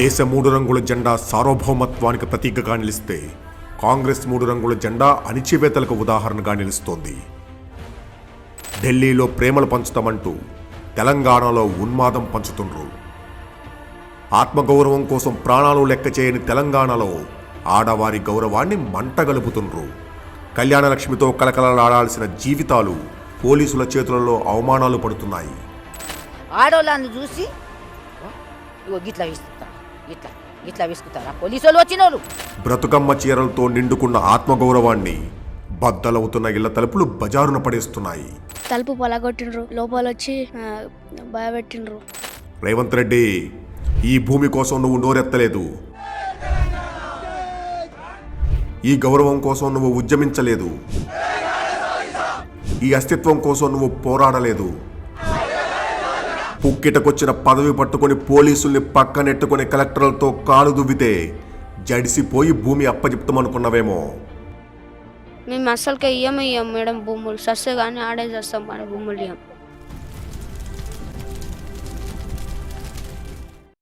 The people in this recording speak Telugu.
దేశ మూడు రంగుల జెండా సార్వభౌమత్వానికి ప్రతీకగా నిలిస్తే కాంగ్రెస్ మూడు రంగుల జెండా అణిచివేతలకు ఉదాహరణగా నిలుస్తోంది. ఢిల్లీలో ప్రేమలు పంచుతామంటూ తెలంగాణలో ఉన్మాదం పంచుతుండ్రు. ఆత్మగౌరవం కోసం ప్రాణాలు లెక్క చేయని తెలంగాణలో ఆడవారి గౌరవాన్ని మంటగలుపుతుండ్రు. కళ్యాణలక్ష్మితో కలకలలాడాల్సిన జీవితాలు పోలీసుల చేతులలో అవమానాలు పడుతున్నాయి. ఆడోళ్ళని చూసి గిట్లా విసుకుతారా పోలీసులు వచ్చినోళ్ళు. బ్రతుకమ్మ చీరలతో నిండుకున్న ఆత్మగౌరవాన్ని బద్దలవుతున్న ఇళ్ల తలుపులు బజారున పడేస్తున్నాయి. తలుపు పొలగొట్టిండ్రు, లోపల వచ్చి భయపెట్టిండ్రు. రేవంత్ రెడ్డి, ఈ భూమి కోసం నువ్వు నోరెత్తలేదు, ఈ గౌరవం కోసం నువ్వు ఉద్యమించలేదు, ఈ అస్తిత్వం కోసం నువ్వు పోరాడలేదు. పుక్కిటకొచ్చిన పదవి పట్టుకొని పోలీసుల్ని పక్కనెట్టుకుని కలెక్టర్లతో కాలు దువ్వితే జడిసిపోయి భూమి అప్పచెప్తామనుకున్నావేమో. మేము అస్సలుకే ఇయ్యం మేడం భూములు, సస్తే కానీ ఆడే చేస్తాం మన భూములు ఇయ్యం.